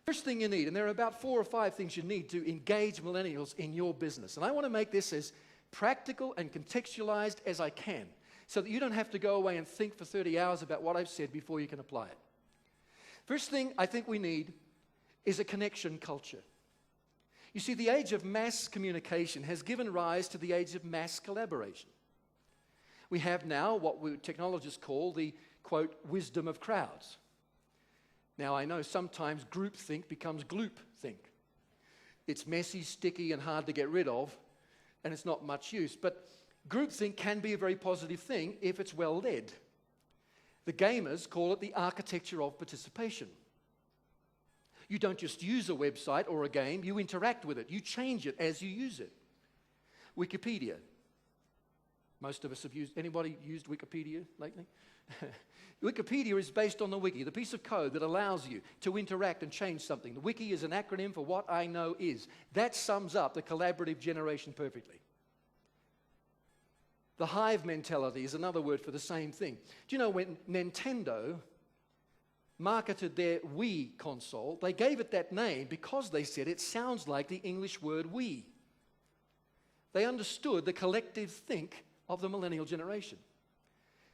First thing you need, and there are about 4 or 5 things you need to engage millennials in your business. And I want to make this as practical and contextualized as I can, so that you don't have to go away and think for 30 hours about what I've said before you can apply it. First thing I think we need is a connection culture. You see, the age of mass communication has given rise to the age of mass collaboration. We have now what technologists call the, quote, wisdom of crowds. Now, I know sometimes groupthink becomes gloop-think. It's messy, sticky, and hard to get rid of, and it's not much use. But groupthink can be a very positive thing if it's well led. The gamers call it the architecture of participation. You don't just use a website or a game, you interact with it. You change it as you use it. Wikipedia. Most of us have used, anybody used Wikipedia lately? Wikipedia is based on the wiki, the piece of code that allows you to interact and change something. The wiki is an acronym for what I know is. That sums up the collaborative generation perfectly. The hive mentality is another word for the same thing. Do you know when Nintendo marketed their Wii console, they gave it that name because they said it sounds like the English word we. They understood the collective think of the millennial generation.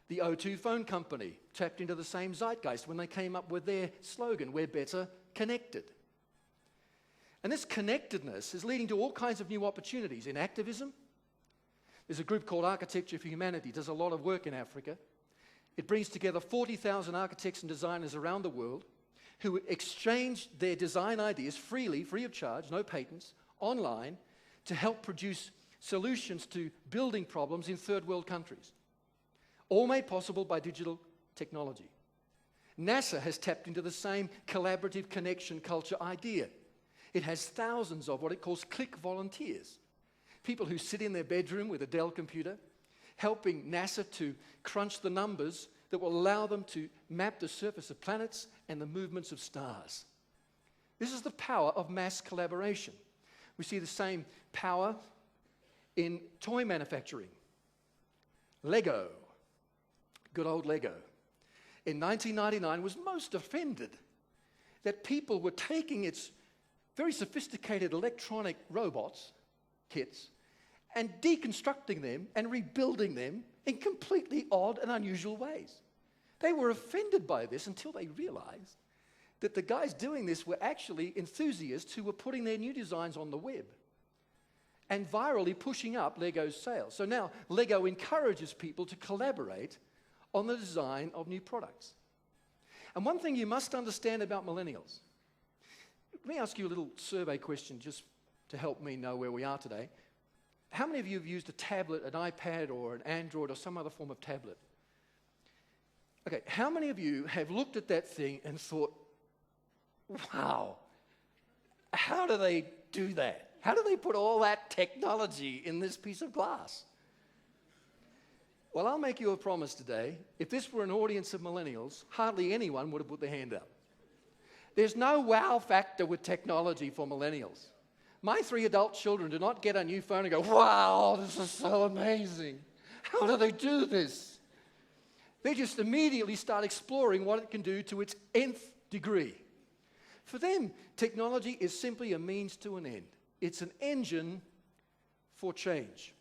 The O2 phone company tapped into the same zeitgeist when they came up with their slogan, "We're better connected." And this connectedness is leading to all kinds of new opportunities in activism. There's a group called Architecture for Humanity, does a lot of work in Africa. It brings together 40,000 architects and designers around the world who exchange their design ideas freely, free of charge, no patents, online, to help produce solutions to building problems in third world countries. All made possible by digital technology. NASA has tapped into the same collaborative connection culture idea. It has thousands of what it calls click volunteers, people who sit in their bedroom with a Dell computer, helping NASA to crunch the numbers that will allow them to map the surface of planets and the movements of stars. This is the power of mass collaboration. We see the same power in toy manufacturing. Lego, good old Lego, in 1999 was most offended that people were taking its very sophisticated electronic robots, kits, and deconstructing them and rebuilding them in completely odd and unusual ways. They were offended by this until they realized that the guys doing this were actually enthusiasts who were putting their new designs on the web and virally pushing up Lego's sales. So now Lego encourages people to collaborate on the design of new products. And one thing you must understand about millennials, let me ask you a little survey question just to help me know where we are today. How many of you have used a tablet, an iPad, or an Android, or some other form of tablet? Okay, how many of you have looked at that thing and thought, wow, how do they do that? How do they put all that technology in this piece of glass? Well, I'll make you a promise today. If this were an audience of millennials, hardly anyone would have put their hand up. There's no wow factor with technology for millennials. My 3 adult children do not get a new phone and go, wow, this is so amazing. How do they do this? They just immediately start exploring what it can do to its nth degree. For them, technology is simply a means to an end. It's an engine for change.